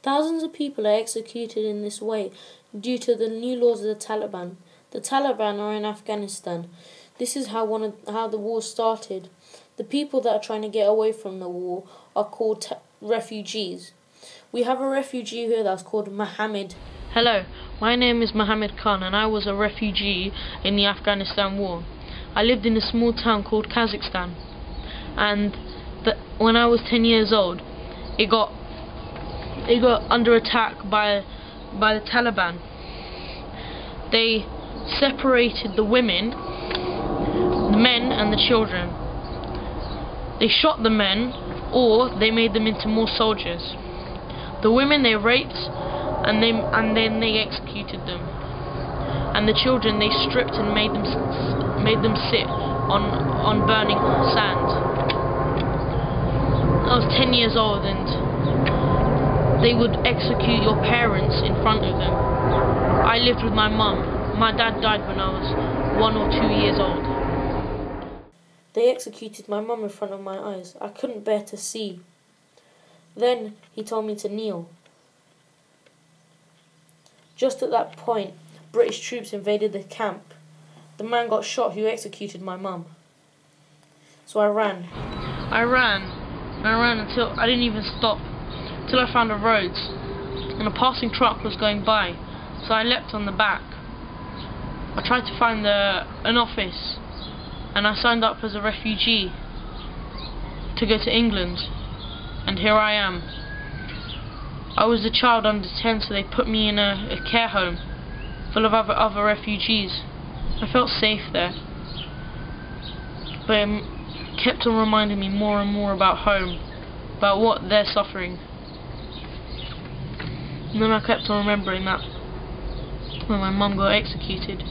Thousands of people are executed in this way due to the new laws of the Taliban. The Taliban are in Afghanistan. This is how the war started. The people that are trying to get away from the war are called refugees. We have a refugee here that's called Mohammed. Hello, my name is Mohammed Khan and I was a refugee in the Afghanistan war. I lived in a small town called Kazakhstan, and when I was 10 years old, it got under attack by the Taliban. They separated the women, the men and the children. They shot the men, or they made them into more soldiers. The women they raped, and then they executed them. And the children they stripped and made them sit on burning sand. I was 10 years old, and they would execute your parents in front of them. I lived with my mum. My dad died when I was 1 or 2 years old. They executed my mum in front of my eyes. I couldn't bear to see. Then he told me to kneel. Just at that point, British troops invaded the camp. The man got shot who executed my mum. So I ran. I ran until I didn't even stop, until I found a road, and a passing truck was going by, so I leapt on the back. I tried to find an office, and I signed up as a refugee to go to England, and here I am. I was a child under 10, so they put me in a care home full of other refugees. I felt safe there, but it kept on reminding me more and more about home, about what they're suffering. And then I kept on remembering that when my mum got executed.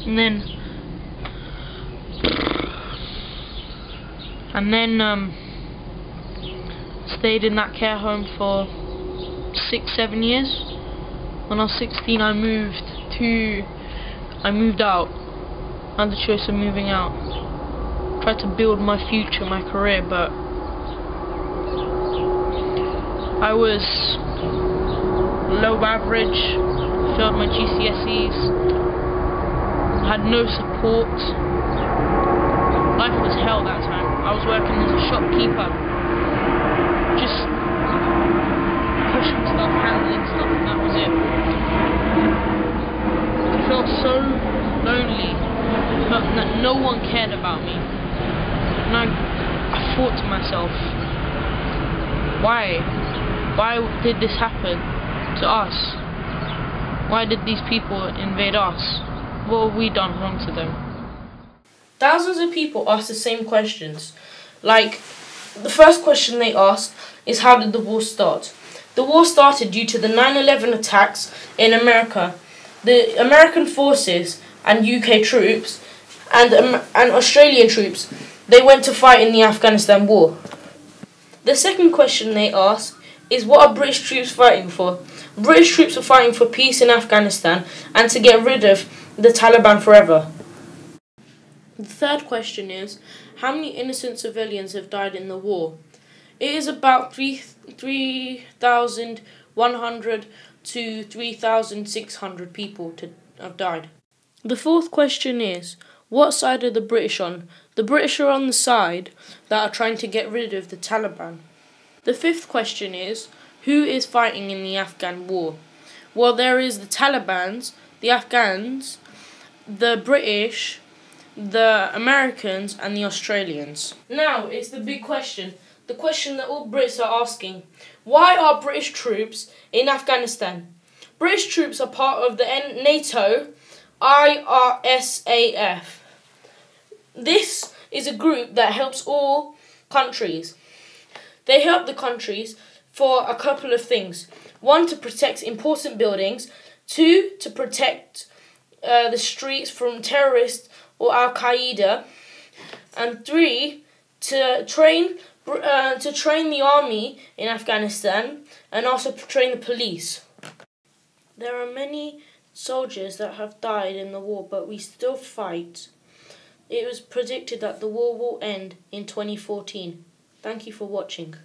And then stayed in that care home for 6-7 years. When I was 16, I moved out. I had the choice of moving out. Tried to build my future, my career, but I was low average, failed my GCSEs, had no support. Life was hell that time. I was working as a shopkeeper, just pushing stuff, handling stuff, and that was it. I felt so lonely, felt that no one cared about me. And I thought to myself, why did this happen to us? Why did these people invade us? What have we done wrong to them? Thousands of people ask the same questions. Like, the first question they ask is, how did the war start? The war started due to the 9/11 attacks in America. The American forces and UK troops and Australian troops, they went to fight in the Afghanistan war. The second question they ask is, what are British troops fighting for? British troops are fighting for peace in Afghanistan and to get rid of the Taliban forever. The third question is, how many innocent civilians have died in the war? It is about 3,100 to 3,600 people have died. The fourth question is, what side are the British on? The British are on the side that are trying to get rid of the Taliban. The fifth question is, who is fighting in the Afghan war? Well, there is the Talibans, the Afghans, the British, the Americans and the Australians. Now, it's the big question, the question that all Brits are asking. Why are British troops in Afghanistan? British troops are part of the NATO IRSAF. This is a group that helps all countries. They help the countries for a couple of things. 1, to protect important buildings. 2, to protect the streets from terrorists or Al-Qaeda. And 3, to train the army in Afghanistan and also train the police. There are many soldiers that have died in the war, but we still fight. It was predicted that the war will end in 2014. Thank you for watching.